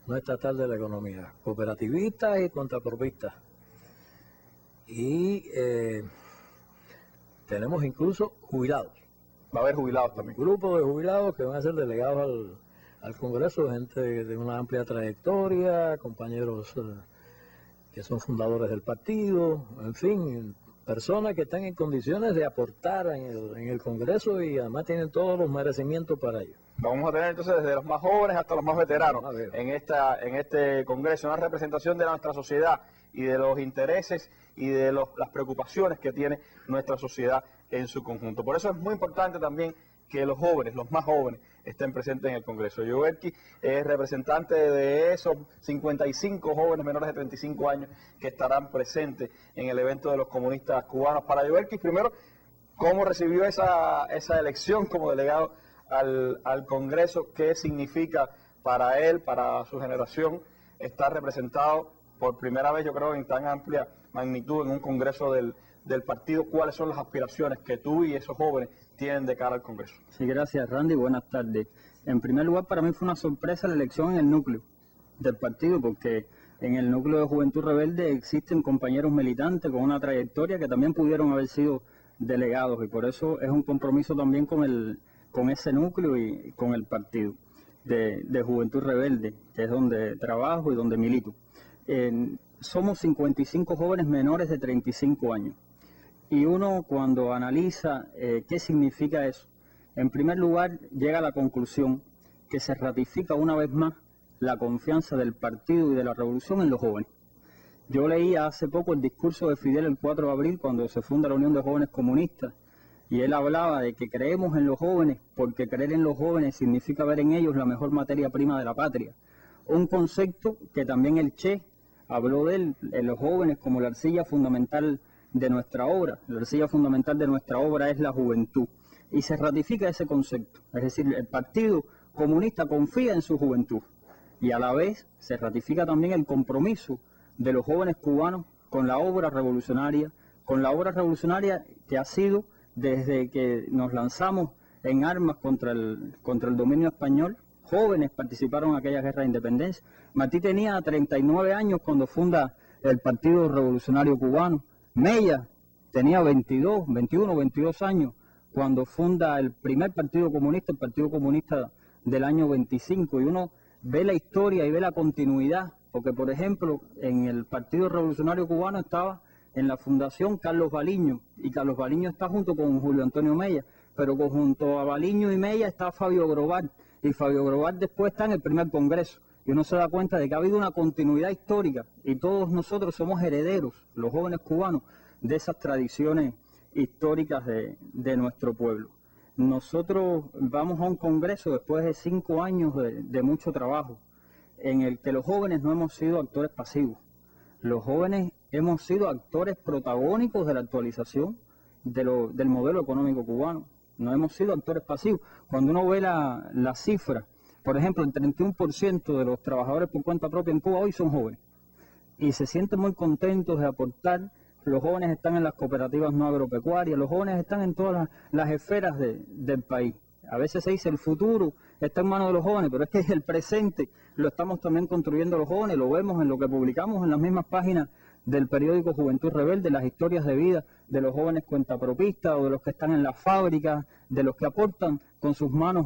S8: no estatal de la economía, cooperativistas y contrapropistas. Y tenemos incluso jubilados.
S1: Va a haber jubilados también.
S8: Un grupo de jubilados que van a ser delegados al Congreso, gente de una amplia trayectoria, compañeros que son fundadores del partido, en fin, personas que están en condiciones de aportar en el Congreso y además tienen todos los merecimientos para ello.
S1: Vamos a tener entonces desde los más jóvenes hasta los más veteranos en este Congreso, una representación de nuestra sociedad y de los intereses y de las preocupaciones que tiene nuestra sociedad en su conjunto. Por eso es muy importante también que los jóvenes, los más jóvenes, estén presentes en el Congreso. Yoelki es representante de esos 55 jóvenes menores de 35 años que estarán presentes en el evento de los comunistas cubanos. Para Yoelki, primero, ¿cómo recibió esa elección como delegado al Congreso? ¿Qué significa para él, para su generación, estar representado por primera vez, yo creo, en tan amplia magnitud en un Congreso del partido? ¿Cuáles son las aspiraciones que tú y esos jóvenes tienen de cara al Congreso?
S17: Sí, gracias, Randy. Buenas tardes. En primer lugar, para mí fue una sorpresa la elección en el núcleo del partido, porque en el núcleo de Juventud Rebelde existen compañeros militantes con una trayectoria que también pudieron haber sido delegados, y por eso es un compromiso también con ese núcleo y con el partido de Juventud Rebelde, que es donde trabajo y donde milito. Somos 55 jóvenes menores de 35 años. Y uno, cuando analiza qué significa eso, en primer lugar llega a la conclusión que se ratifica una vez más la confianza del partido y de la revolución en los jóvenes. Yo leí hace poco el discurso de Fidel el 4 de abril, cuando se funda la Unión de Jóvenes Comunistas, y él hablaba de que creemos en los jóvenes porque creer en los jóvenes significa ver en ellos la mejor materia prima de la patria. Un concepto que también el Che habló de él, en los jóvenes como la arcilla fundamental de nuestra obra. La arcilla fundamental de nuestra obra es la juventud, y se ratifica ese concepto, es decir, el Partido Comunista confía en su juventud, y a la vez se ratifica también el compromiso de los jóvenes cubanos con la obra revolucionaria, que ha sido desde que nos lanzamos en armas contra el dominio español. Jóvenes participaron en aquella guerra de independencia. Martí tenía 39 años cuando funda el Partido Revolucionario Cubano. Mella tenía 22 años cuando funda el primer Partido Comunista, el Partido Comunista del año 25. Y uno ve la historia y ve la continuidad, porque por ejemplo en el Partido Revolucionario Cubano estaba en la fundación Carlos Baliño, y Carlos Baliño está junto con Julio Antonio Mella, pero junto a Baliño y Mella está Fabio Grobar, y Fabio Grobar después está en el primer Congreso. Y uno se da cuenta de que ha habido una continuidad histórica, y todos nosotros somos herederos, los jóvenes cubanos, de esas tradiciones históricas de nuestro pueblo. Nosotros vamos a un Congreso después de 5 años de mucho trabajo, en el que los jóvenes no hemos sido actores pasivos. Los jóvenes hemos sido actores protagónicos de la actualización del modelo económico cubano. No hemos sido actores pasivos. Cuando uno ve la cifra, por ejemplo, el 31% de los trabajadores por cuenta propia en Cuba hoy son jóvenes, y se sienten muy contentos de aportar. Los jóvenes están en las cooperativas no agropecuarias, los jóvenes están en todas las esferas del país. A veces se dice el futuro está en manos de los jóvenes, pero es que el presente lo estamos también construyendo los jóvenes. Lo vemos en lo que publicamos en las mismas páginas del periódico Juventud Rebelde, las historias de vida de los jóvenes cuentapropistas o de los que están en las fábricas, de los que aportan con sus manos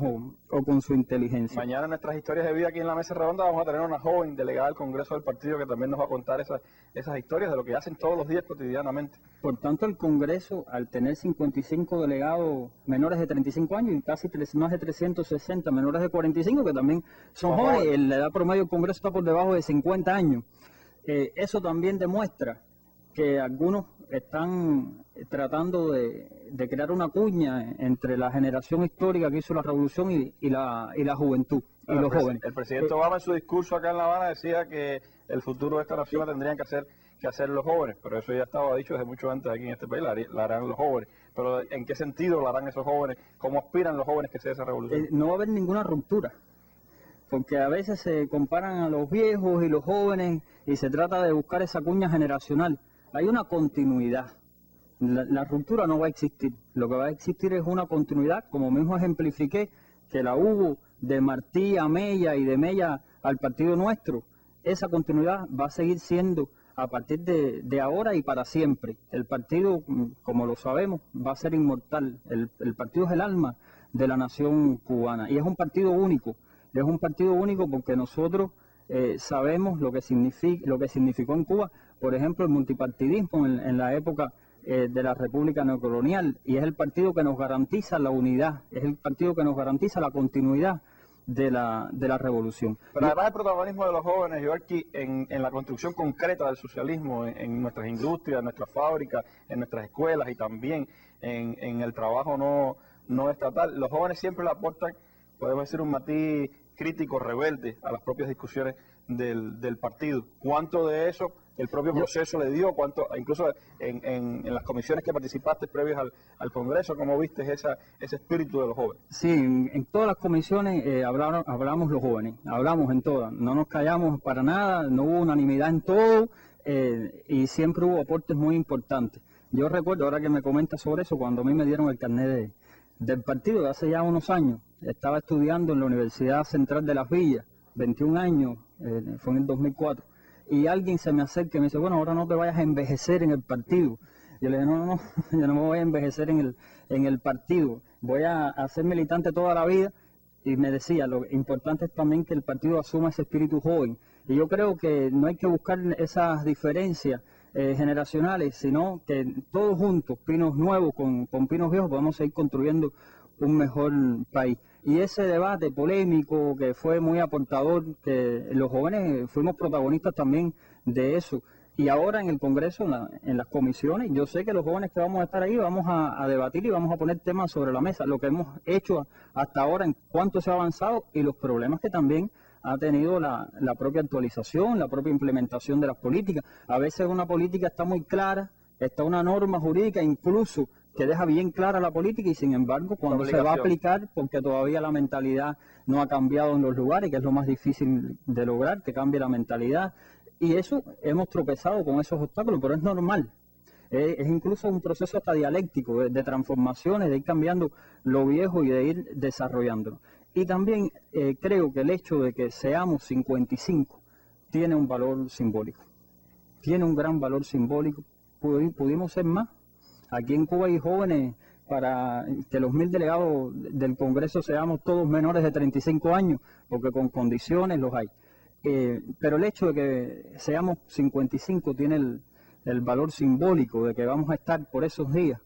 S17: o con su inteligencia.
S1: Mañana en nuestras historias de vida aquí en la mesa redonda vamos a tener una joven delegada del Congreso del partido que también nos va a contar esas historias de lo que hacen todos los días cotidianamente.
S17: Por tanto, el Congreso, al tener 55 delegados menores de 35 años y casi más de 360 menores de 45, que también son jóvenes, la edad promedio del Congreso está por debajo de 50 años. Eso también demuestra que algunos están tratando de crear una cuña entre la generación histórica que hizo la revolución y la juventud. y los jóvenes.
S1: El presidente Obama en su discurso acá en La Habana decía que el futuro de esta nación la tendrían que hacer los jóvenes, pero eso ya estaba dicho desde mucho antes aquí en este país, la harán los jóvenes. Pero ¿en qué sentido la harán esos jóvenes? ¿Cómo aspiran los jóvenes que sea esa revolución?
S17: No va a haber ninguna ruptura, porque a veces se comparan a los viejos y los jóvenes y se trata de buscar esa cuña generacional. Hay una continuidad. La ruptura no va a existir. Lo que va a existir es una continuidad, como mismo ejemplifiqué, que la hubo de Martí a Mella y de Mella al partido nuestro. Esa continuidad va a seguir siendo a partir de ahora y para siempre. El partido, como lo sabemos, va a ser inmortal. El partido es el alma de la nación cubana y es un partido único. Es un partido único porque nosotros sabemos lo que significó en Cuba, por ejemplo, el multipartidismo en la época de la República Neocolonial, y es el partido que nos garantiza la unidad, es el partido que nos garantiza la continuidad de la revolución.
S1: Pero además el protagonismo de los jóvenes, Yorky, en la construcción concreta del socialismo, en nuestras industrias, en nuestras fábricas, en nuestras escuelas y también en el trabajo no estatal, los jóvenes siempre le aportan, podemos decir, un matiz crítico, rebelde a las propias discusiones del partido. ¿Cuánto de eso el propio proceso le dio? ¿Cuánto, incluso en las comisiones que participaste previas al Congreso, cómo viste ese espíritu de los jóvenes?
S17: Sí, en todas las comisiones hablamos los jóvenes, hablamos en todas, no nos callamos para nada, no hubo unanimidad en todo y siempre hubo aportes muy importantes. Yo recuerdo, ahora que me comentas sobre eso, cuando a mí me dieron el carnet del partido de hace ya unos años, estaba estudiando en la Universidad Central de Las Villas, 21 años, fue en el 2004, y alguien se me acerca y me dice, bueno, ahora no te vayas a envejecer en el partido. Yo le dije, no, yo no me voy a envejecer en el partido, voy a ser militante toda la vida. Y me decía, lo importante es también que el partido asuma ese espíritu joven. Y yo creo que no hay que buscar esas diferencias generacionales, sino que todos juntos, pinos nuevos con pinos viejos, podemos seguir construyendo un mejor país. Y ese debate polémico que fue muy aportador, que los jóvenes fuimos protagonistas también de eso. Y ahora en el Congreso, en las comisiones, yo sé que los jóvenes que vamos a estar ahí vamos a debatir y vamos a poner temas sobre la mesa, lo que hemos hecho hasta ahora, en cuánto se ha avanzado y los problemas que también ha tenido la propia actualización, la propia implementación de las políticas. A veces una política está muy clara, está una norma jurídica incluso que deja bien clara la política y sin embargo cuando se va a aplicar, porque todavía la mentalidad no ha cambiado en los lugares, que es lo más difícil de lograr, que cambie la mentalidad. Y eso hemos tropezado con esos obstáculos, pero es normal. Es incluso un proceso hasta dialéctico, de transformaciones, de ir cambiando lo viejo y de ir desarrollándolo. Y también creo que el hecho de que seamos 55 tiene un valor simbólico. Tiene un gran valor simbólico. Pudimos ser más. Aquí en Cuba hay jóvenes para que los 1000 delegados del Congreso seamos todos menores de 35 años, porque con condiciones los hay. Pero el hecho de que seamos 55 tiene el valor simbólico de que vamos a estar por esos días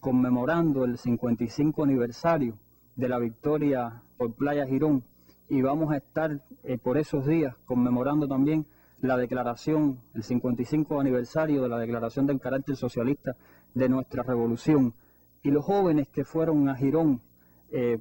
S17: conmemorando el 55 aniversario de la victoria por Playa Girón y vamos a estar por esos días conmemorando también la declaración, el 55 aniversario de la declaración del carácter socialista de nuestra revolución. Y los jóvenes que fueron a Girón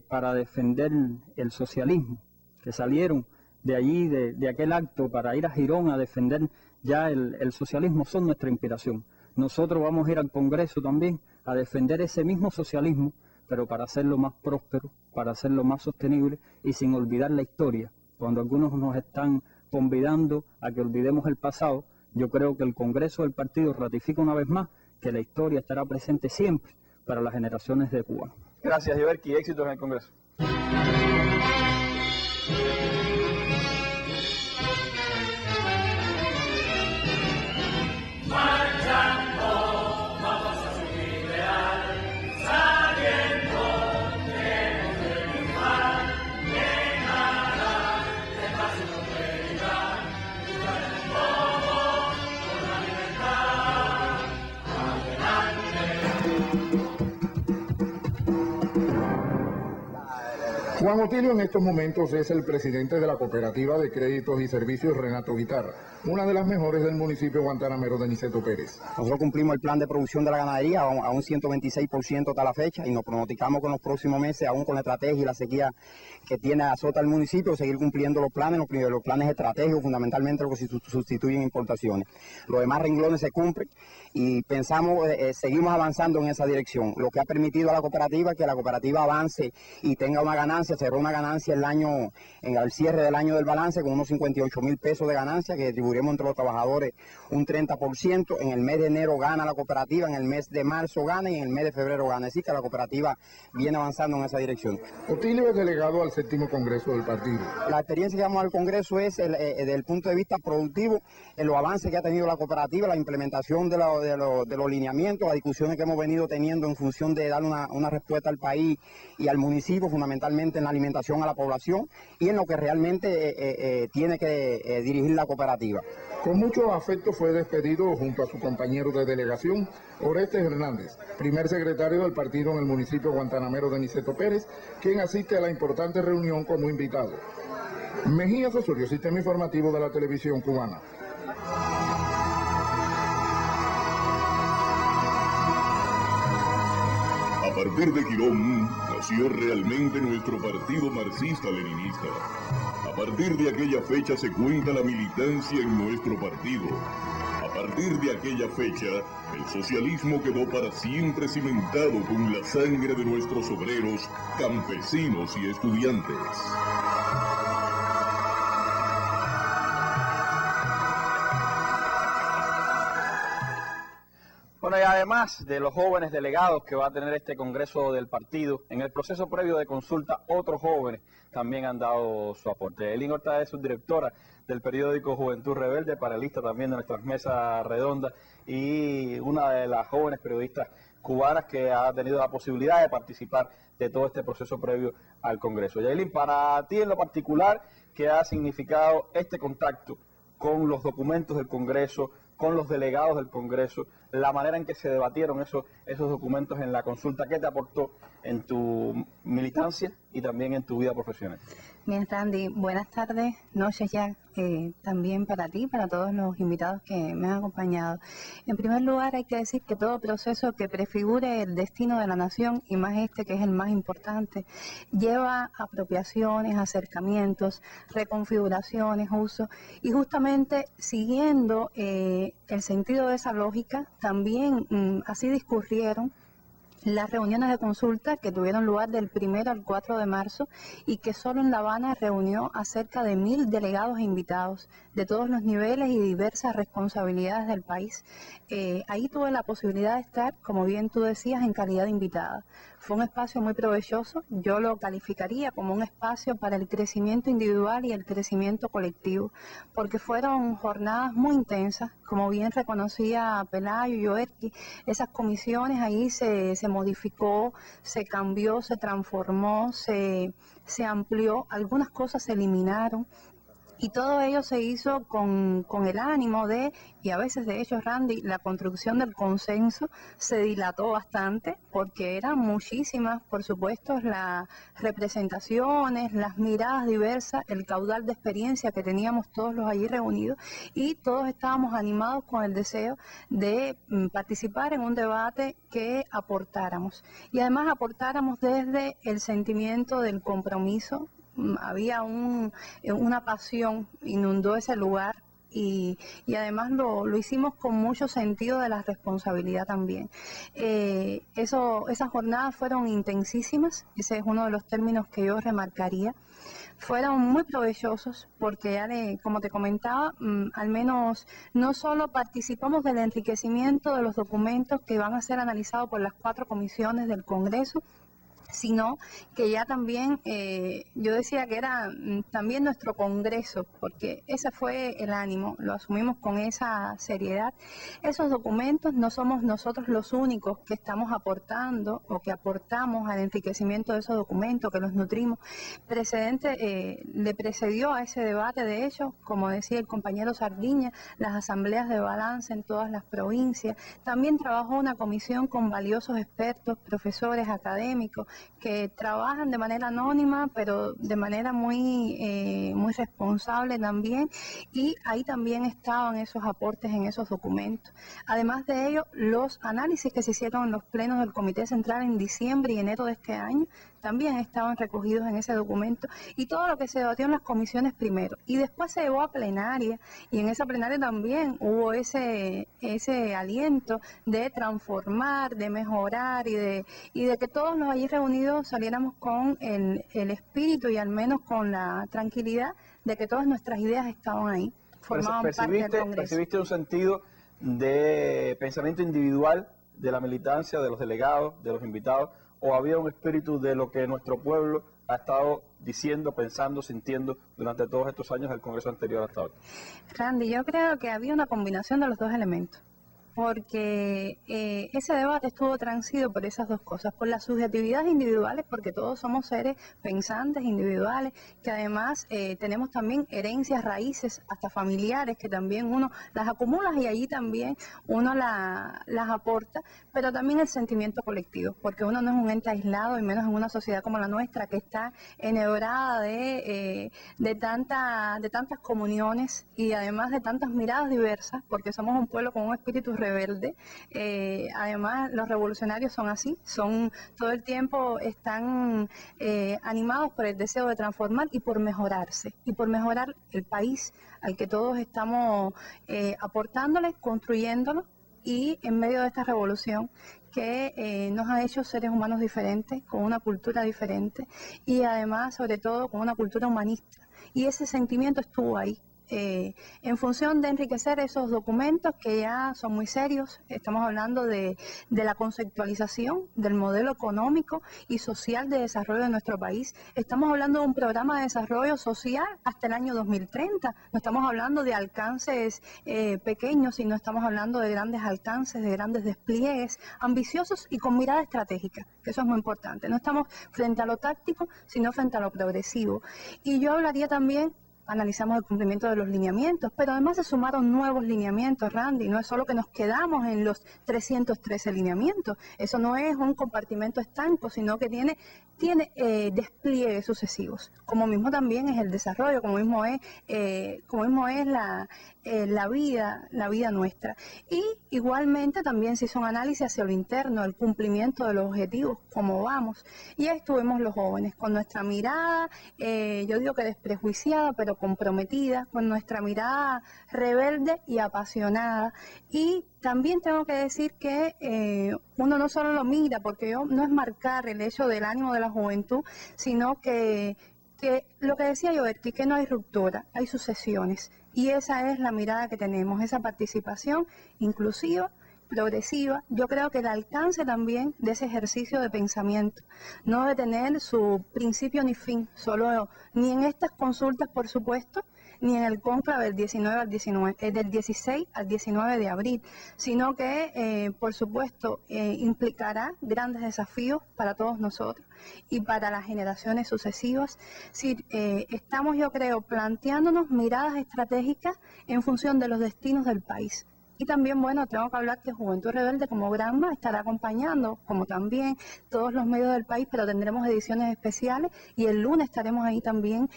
S17: para defender el socialismo, que salieron de allí, de aquel acto, para ir a Girón a defender ya el socialismo, son nuestra inspiración. Nosotros vamos a ir al Congreso también a defender ese mismo socialismo, pero para hacerlo más próspero, para hacerlo más sostenible y sin olvidar la historia. Cuando algunos nos están convidando a que olvidemos el pasado, yo creo que el Congreso del partido ratifica una vez más que la historia estará presente siempre para las generaciones de Cuba.
S1: Gracias, Yorky, éxitos en el Congreso.
S18: Juan Otilio en estos momentos es el presidente de la Cooperativa de Créditos y Servicios Renato Guitarra, una de las mejores del municipio guantanamero de Niceto Pérez.
S19: Nosotros cumplimos el plan de producción de la ganadería a un 126% hasta la fecha y nos pronosticamos con los próximos meses, aún con la estrategia y la sequía que tiene azota el municipio, seguir cumpliendo los planes estratégicos, fundamentalmente lo que sustituyen importaciones. Los demás renglones se cumplen y pensamos, seguimos avanzando en esa dirección, lo que ha permitido a la cooperativa que la cooperativa avance y tenga una ganancia, cerró una ganancia al cierre del año del balance con unos 58.000 pesos de ganancia que distribuiremos entre los trabajadores un 30%, en el mes de enero gana la cooperativa, en el mes de marzo gana y en el mes de febrero gana, así que la cooperativa viene avanzando en esa dirección.
S18: Otilio es delegado al 7º Congreso del partido.
S19: La experiencia que vamos al Congreso es desde el punto de vista productivo, en los avances que ha tenido la cooperativa, la implementación de los lineamientos, las discusiones que hemos venido teniendo en función de dar una respuesta al país y al municipio, fundamentalmente en la alimentación a la población y en lo que realmente tiene que dirigir la cooperativa.
S18: Con mucho afecto fue despedido junto a su compañero de delegación, Orestes Hernández, primer secretario del partido en el municipio guantanamero de Niceto Pérez, quien asiste a la importante reunión como invitado. Mejías Osorio, Sistema Informativo de la Televisión Cubana.
S20: A partir de Quirón, nació realmente nuestro partido marxista-leninista. A partir de aquella fecha se cuenta la militancia en nuestro partido. A partir de aquella fecha, el socialismo quedó para siempre cimentado con la sangre de nuestros obreros, campesinos y estudiantes.
S1: Bueno, y además de los jóvenes delegados que va a tener este Congreso del partido, en el proceso previo de consulta, otros jóvenes también han dado su aporte. Elin Horta es subdirectora del periódico Juventud Rebelde, panelista también de nuestras mesas redondas y una de las jóvenes periodistas cubanas que ha tenido la posibilidad de participar de todo este proceso previo al Congreso. Yailin, para ti en lo particular, ¿qué ha significado este contacto con los documentos del Congreso, con los delegados del Congreso, la manera en que se debatieron esos documentos en la consulta? ¿Qué te aportó en tu militancia y también en tu vida profesional?
S21: Bien, Randy, buenas tardes, noches ya, también para ti, para todos los invitados que me han acompañado. En primer lugar, hay que decir que todo proceso que prefigure el destino de la nación, y más este que es el más importante, lleva apropiaciones, acercamientos, reconfiguraciones, usos, y justamente siguiendo el sentido de esa lógica, también así discurrieron las reuniones de consulta que tuvieron lugar del 1 al 4 de marzo y que solo en La Habana reunió a cerca de 1.000 delegados e invitados de todos los niveles y diversas responsabilidades del país. Ahí tuve la posibilidad de estar, como bien tú decías, en calidad de invitada. Fue un espacio muy provechoso, yo lo calificaría como un espacio para el crecimiento individual y el crecimiento colectivo, porque fueron jornadas muy intensas, como bien reconocía Pelayo y Oerki, esas comisiones ahí se modificó, se cambió, se transformó, se amplió, algunas cosas se eliminaron. Y todo ello se hizo con el ánimo de, y a veces de hecho, Randy, la construcción del consenso se dilató bastante porque eran muchísimas, por supuesto, las representaciones, las miradas diversas, el caudal de experiencia que teníamos todos los allí reunidos y todos estábamos animados con el deseo de participar en un debate que aportáramos. Y además aportáramos desde el sentimiento del compromiso. Había una pasión, inundó ese lugar y además lo hicimos con mucho sentido de la responsabilidad también. Esas jornadas fueron intensísimas, ese es uno de los términos que yo remarcaría. Fueron muy provechosos porque ya como te comentaba, al menos no solo participamos del enriquecimiento de los documentos que van a ser analizados por las 4 comisiones del Congreso, sino que ya también, yo decía que era también nuestro congreso, porque ese fue el ánimo, lo asumimos con esa seriedad. Esos documentos no somos nosotros los únicos que estamos aportando o que aportamos al enriquecimiento de esos documentos, que los nutrimos. Le precedió a ese debate, de hecho, como decía el compañero Sardiña, las asambleas de balance en todas las provincias. También trabajó una comisión con valiosos expertos, profesores, académicos, que trabajan de manera anónima, pero de manera muy responsable también, y ahí también estaban esos aportes en esos documentos. Además de ello, los análisis que se hicieron en los plenos del Comité Central en diciembre y enero de este año también estaban recogidos en ese documento, y todo lo que se debatió en las comisiones primero y después se llevó a plenaria, y en esa plenaria también hubo ese aliento de transformar, de mejorar y de que todos los allí reunidos saliéramos con el espíritu y al menos con la tranquilidad de que todas nuestras ideas estaban ahí, formaban parte del Congreso.
S1: ¿Percibiste un sentido de pensamiento individual de la militancia, de los delegados, de los invitados, o había un espíritu de lo que nuestro pueblo ha estado diciendo, pensando, sintiendo durante todos estos años del Congreso anterior hasta hoy?
S21: Randy, yo creo que había una combinación de los dos elementos, porque ese debate estuvo transido por esas dos cosas, por las subjetividades individuales, porque todos somos seres pensantes individuales, que además tenemos también herencias, raíces, hasta familiares, que también uno las acumula y allí también uno las aporta, pero también el sentimiento colectivo, porque uno no es un ente aislado, y menos en una sociedad como la nuestra, que está enhebrada de tantas comuniones y además de tantas miradas diversas, porque somos un pueblo con un espíritu rebelde. Además, los revolucionarios son así, todo el tiempo están animados por el deseo de transformar y por mejorarse, y por mejorar el país al que todos estamos aportándole, construyéndolo, y en medio de esta revolución que nos ha hecho seres humanos diferentes, con una cultura diferente, y además, sobre todo, con una cultura humanista. Y ese sentimiento estuvo ahí. En función de enriquecer esos documentos que ya son muy serios. Estamos hablando de la conceptualización del modelo económico y social de desarrollo de nuestro país. Estamos hablando de un programa de desarrollo social hasta el año 2030. No estamos hablando de alcances pequeños, sino estamos hablando de grandes alcances, de grandes despliegues ambiciosos y con mirada estratégica, que eso es muy importante. No estamos frente a lo táctico, sino frente a lo progresivo. Y yo hablaría también, analizamos el cumplimiento de los lineamientos, pero además se sumaron nuevos lineamientos, Randy. No es solo que nos quedamos en los 313 lineamientos, eso no es un compartimento estanco, sino que tiene despliegues sucesivos, como mismo también es el desarrollo, como mismo es la vida nuestra. Y igualmente también se hizo un análisis hacia lo interno, el cumplimiento de los objetivos, cómo vamos. Y ahí estuvimos los jóvenes, con nuestra mirada, yo digo que desprejuiciada, pero comprometida, con nuestra mirada rebelde y apasionada. Y también tengo que decir que uno no solo lo mira, porque no es marcar el hecho del ánimo de la juventud, sino que lo que decía yo, que no hay ruptura, hay sucesiones. Y esa es la mirada que tenemos, esa participación inclusiva, progresiva. Yo creo que el alcance también de ese ejercicio de pensamiento no debe tener su principio ni fin, ni en estas consultas, por supuesto, ni en el cónclave del 16 al 19 de abril, sino que, por supuesto, implicará grandes desafíos para todos nosotros y para las generaciones sucesivas. Si estamos, yo creo, planteándonos miradas estratégicas en función de los destinos del país. Y también, bueno, tengo que hablar que Juventud Rebelde como Granma estará acompañando, como también todos los medios del país, pero tendremos ediciones especiales, y el lunes estaremos ahí también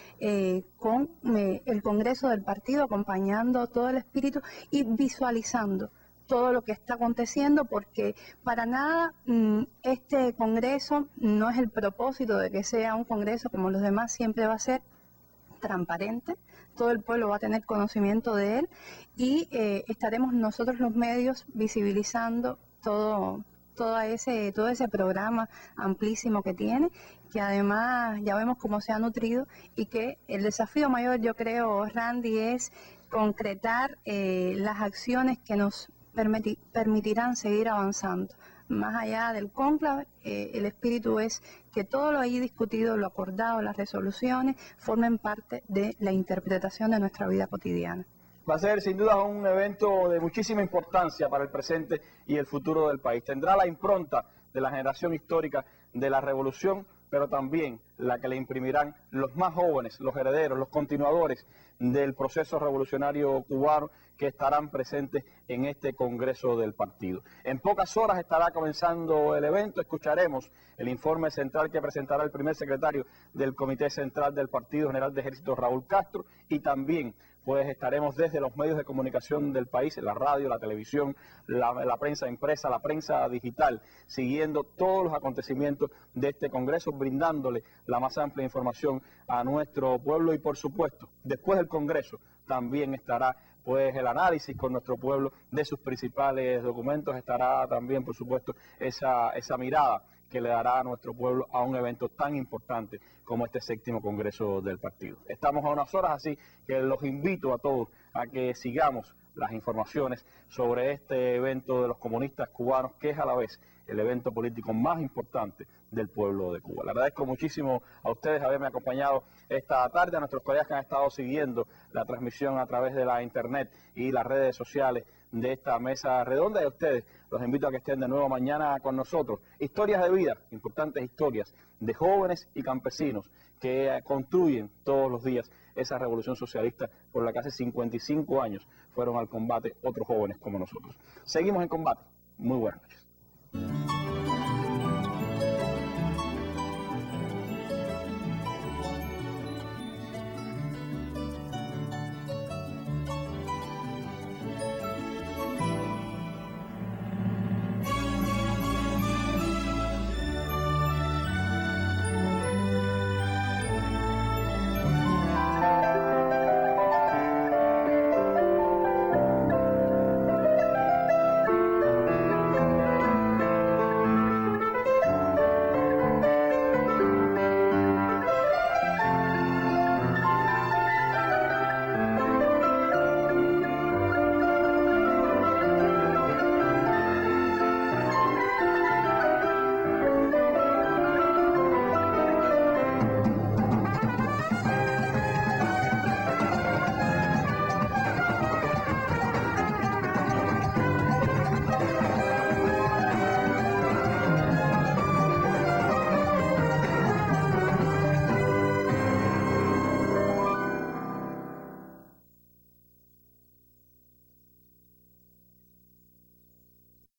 S21: con el Congreso del partido, acompañando todo el espíritu y visualizando todo lo que está aconteciendo, porque para nada este Congreso no es el propósito de que sea un Congreso como los demás, siempre va a ser transparente, todo el pueblo va a tener conocimiento de él, y estaremos nosotros los medios visibilizando todo ese programa amplísimo que tiene, que además ya vemos cómo se ha nutrido, y que el desafío mayor, yo creo, Randy, es concretar las acciones que nos permitirán seguir avanzando. Más allá del cónclave, el espíritu es que todo lo allí discutido, lo acordado, las resoluciones, formen parte de la interpretación de nuestra vida cotidiana.
S1: Va a ser sin duda un evento de muchísima importancia para el presente y el futuro del país. Tendrá la impronta de la generación histórica de la revolución pero también la que le imprimirán los más jóvenes, los herederos, los continuadores del proceso revolucionario cubano que estarán presentes en este Congreso del partido. En pocas horas estará comenzando el evento, escucharemos el informe central que presentará el primer secretario del Comité Central del Partido, General de Ejército Raúl Castro, y también pues estaremos desde los medios de comunicación del país, la radio, la televisión, la prensa impresa, la prensa digital, siguiendo todos los acontecimientos de este Congreso, brindándole la más amplia información a nuestro pueblo y, por supuesto, después del Congreso también estará pues el análisis con nuestro pueblo de sus principales documentos, estará también, por supuesto, esa mirada que le dará a nuestro pueblo a un evento tan importante como este 7º Congreso del partido. Estamos a unas horas, así que los invito a todos a que sigamos las informaciones sobre este evento de los comunistas cubanos, que es a la vez el evento político más importante del pueblo de Cuba. Le agradezco muchísimo a ustedes haberme acompañado esta tarde, a nuestros colegas que han estado siguiendo la transmisión a través de la internet y las redes sociales de esta mesa redonda, y a ustedes los invito a que estén de nuevo mañana con nosotros. Historias de vida, importantes historias de jóvenes y campesinos que construyen todos los días esa revolución socialista por la que hace 55 años fueron al combate otros jóvenes como nosotros. Seguimos en combate. Muy buenas noches.